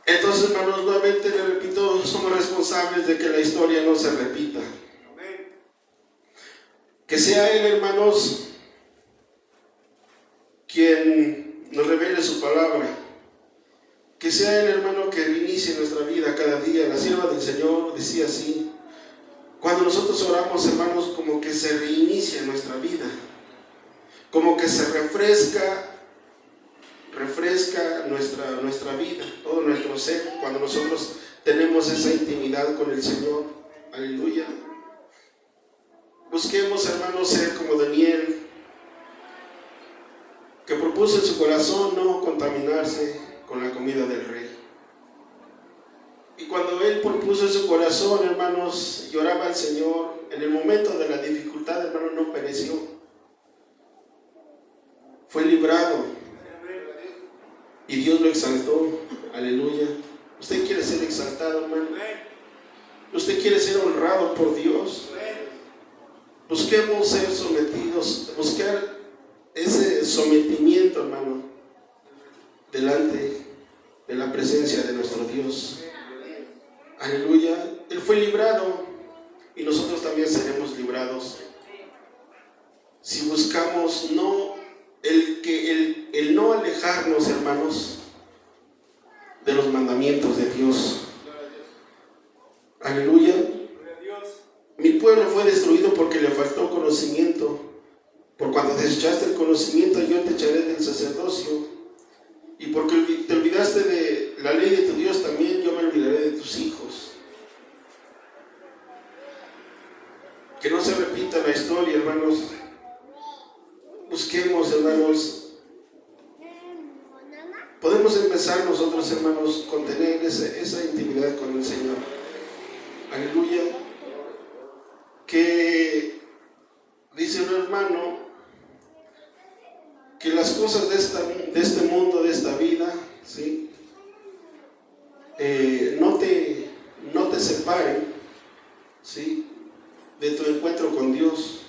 Entonces, hermanos, nuevamente le repito, somos responsables de que la historia no se repita. Que sea Él, hermanos, quien nos revele su palabra. Que sea Él, hermano, que reinicie nuestra vida cada día. La sierva del Señor decía así: cuando nosotros oramos, hermanos, como que se reinicia nuestra vida, como que se refresca nuestra vida, todo nuestro ser, cuando nosotros tenemos esa intimidad con el Señor. Aleluya. Busquemos, hermanos, ser como Daniel, que propuso en su corazón no contaminarse con la comida del rey. Y cuando él propuso en su corazón, hermanos, lloraba al Señor, en el momento de la dificultad, hermano, no pereció. Fue librado. Y Dios lo exaltó. Aleluya. ¿Usted quiere ser exaltado, hermano? ¿Usted quiere ser honrado por Dios? Busquemos ser sometidos, buscar ese sometimiento, hermano, delante de la presencia de nuestro Dios. Aleluya. Él fue librado y nosotros también seremos librados. si buscamos el no alejarnos, hermanos, de los mandamientos de Dios. Aleluya. Mi pueblo fue destruido porque le faltó conocimiento. Por cuanto desechaste el conocimiento, yo te echaré del sacerdocio. Y porque te olvidaste de la ley de tu Dios, también yo me olvidaré de tus hijos. Que no se repita la historia, hermanos. Busquemos, hermanos. Podemos empezar nosotros, hermanos, con tener esa intimidad con el Señor. Aleluya. Que dice un hermano que las cosas de este mundo, de esta vida, ¿sí? No te separen, ¿sí?, de tu encuentro con Dios.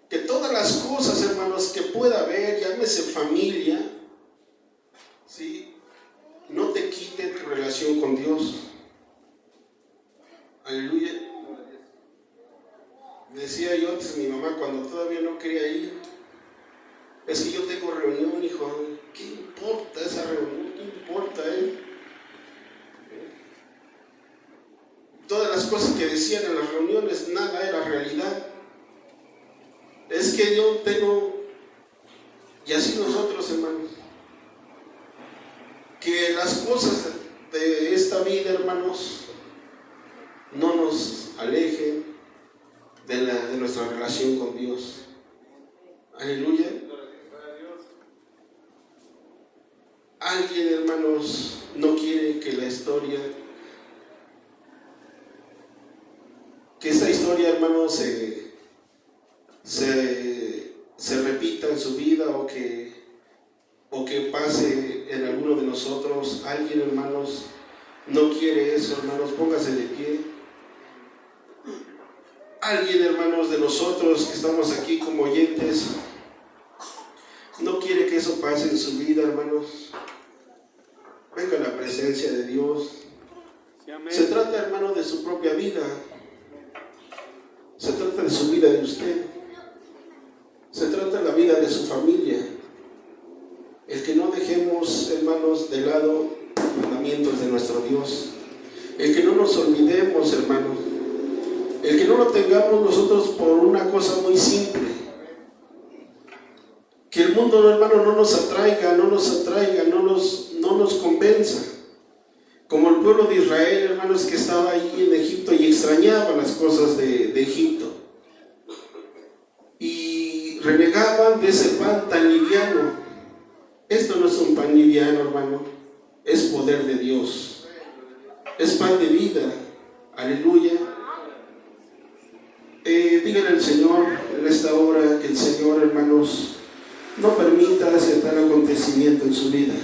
Que todas las cosas, hermanos, que pueda haber, llámese familia, ¿sí?, no te quite tu relación con Dios. Aleluya. Decía yo antes mi mamá cuando todavía no quería ir: es que yo tengo reunión, hijo. ¿Qué importa esa reunión? ¿Qué importa Todas las cosas que decían en las reuniones, nada era realidad. Es que yo tengo, y así nosotros, hermanos, que las cosas de esta vida, hermanos, no nos alejen de nuestra relación con Dios. Aleluya. Alguien, hermanos, no quiere que esta historia, hermanos, se repita en su vida, o que pase en alguno de nosotros. Alguien, hermanos, no quiere eso, hermanos. Póngase de pie. Alguien, hermanos, de nosotros que estamos aquí como oyentes, no quiere que eso pase en su vida, hermanos. Venga a la presencia de Dios. Se trata, hermano, de su propia vida. Se trata de su vida de usted. Se trata de la vida de su familia. El que no dejemos, hermanos, de lado los mandamientos de nuestro Dios. El que no nos olvidemos, hermanos. El que no lo tengamos nosotros por una cosa muy simple. Que el mundo, hermano, no nos atraiga, no nos convenza. Como el pueblo de Israel, hermanos, que estaba ahí en Egipto y extrañaba las cosas de Egipto. Y renegaban de ese pan tan liviano. Esto no es un pan liviano, hermano. Es poder de Dios. Es pan de vida. Aleluya. Díganle al Señor en esta hora que el Señor, hermanos, no permita ese tal acontecimiento en su vida.